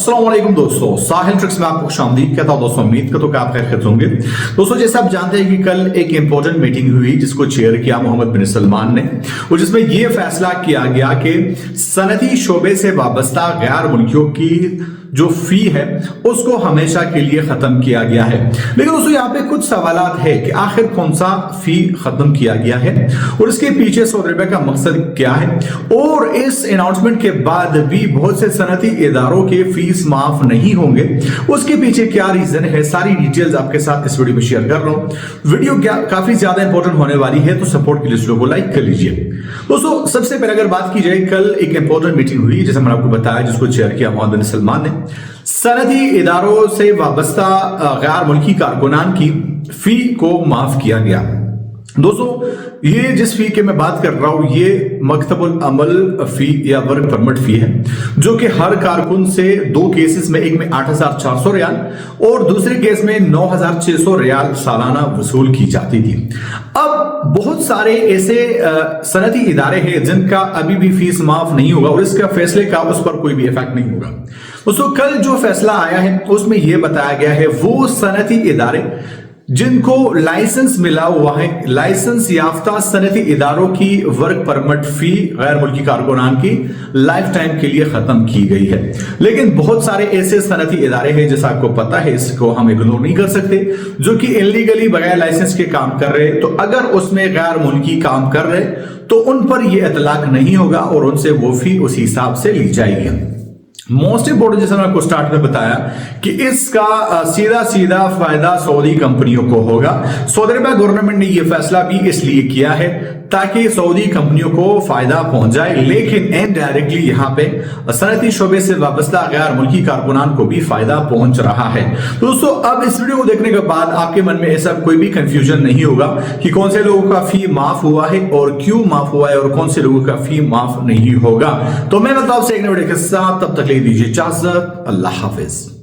अस्सलाम वालेकुम दोस्तों, साहिल ट्रिक्स में आपको खुशामदीद कहता हूं। दोस्तों उम्मीद करता हूं कि आप खैरियत होंगे। दोस्तों जैसे आप जानते हैं कि कल एक इंपॉर्टेंट मीटिंग हुई जिसको चेयर किया मोहम्मद बिन सलमान ने, और जिसमें यह फैसला किया गया कि सनदी शोबे से वाबस्ता गैर मुल्कियों की जो फी है उसको हमेशा के लिए खत्म किया गया है। लेकिन दोस्तों यहाँ पे कुछ सवालात है कि आखिर कौन सा फी खत्म किया गया है और इसके पीछे सऊदी अरब का मकसद क्या है, और इस अनाउंसमेंट के बाद भी बहुत से सनती इदारों के फीस माफ नहीं होंगे, उसके पीछे क्या रीजन है, सारी डिटेल्स आपके साथ इस वीडियो में शेयर कर रहा हूं। वीडियो काफी ज्यादा इंपॉर्टेंट होने वाली है, तो सपोर्ट के लिए इस वीडियो को लाइक कर लीजिए। दोस्तों सबसे पहले अगर बात की जाए, कल एक इंपॉर्टेंट मीटिंग हुई जैसे मैंने आपको बताया, जिसको चेयर किया मोहम्मद बिन सलमान ने। सनदी इदारों से वाबस्ता गैर मुल्की कारकुनान की फी को माफ किया गया। दोस्तों ये जिस फी के मैं बात कर रहा हूं ये मकतबुल अमल फी या वर्क परमिट फी है, जो कि हर कारकुन से दो केसेस में, एक में 8,400 रियाल और दूसरे केस में 9,600 रियाल सालाना वसूल की जाती थी। अब बहुत सारे ऐसे सनती इदारे हैं जिनका अभी भी फीस माफ नहीं होगा और इसका फैसले का उस पर कोई भी इफेक्ट नहीं होगा। दोस्तों कल जो फैसला आया है उसमें यह बताया गया है वो सनती इदारे जिनको लाइसेंस मिला हुआ है, लाइसेंस याफ्ता सनती इदारों की वर्क परमिट फी गैर मुल्की कारकुनान की लाइफ टाइम के लिए खत्म की गई है। लेकिन बहुत सारे ऐसे सनती इदारे हैं, जैसा आपको पता है, इसको हम इग्नोर नहीं कर सकते, जो कि इलीगली बगैर लाइसेंस के काम कर रहे। तो अगर उसमें गैर मुल्की काम कर रहे तो उन पर यह इतलाक नहीं होगा और उनसे वो फी उस हिसाब से ली जाएगी। मोस्ट इंपोर्टेंट, जैसा मैंने आपको स्टार्ट में बताया कि इसका सीधा सीधा फायदा सऊदी कंपनियों को होगा। सऊदी अरब गवर्नमेंट ने यह फैसला भी इसलिए किया है ताकि सऊदी कंपनियों को फायदा पहुंच जाए, लेकिन इनडायरेक्टली यहां पे सनती शोबे से वाबस्ता गैर मुल्की कारकुनान को भी फायदा पहुंच रहा है। दोस्तों अब इस वीडियो को देखने के बाद आपके मन में ऐसा कोई भी कंफ्यूजन नहीं होगा कि कौन से लोगों का फी माफ हुआ है और क्यों माफ हुआ है और कौन से लोगों का फी माफ नहीं होगा। तो मैं मतलब आपसे एक वीडियो के साथ, तब तक ले दीजिए इजाजत। अल्लाह हाफिज।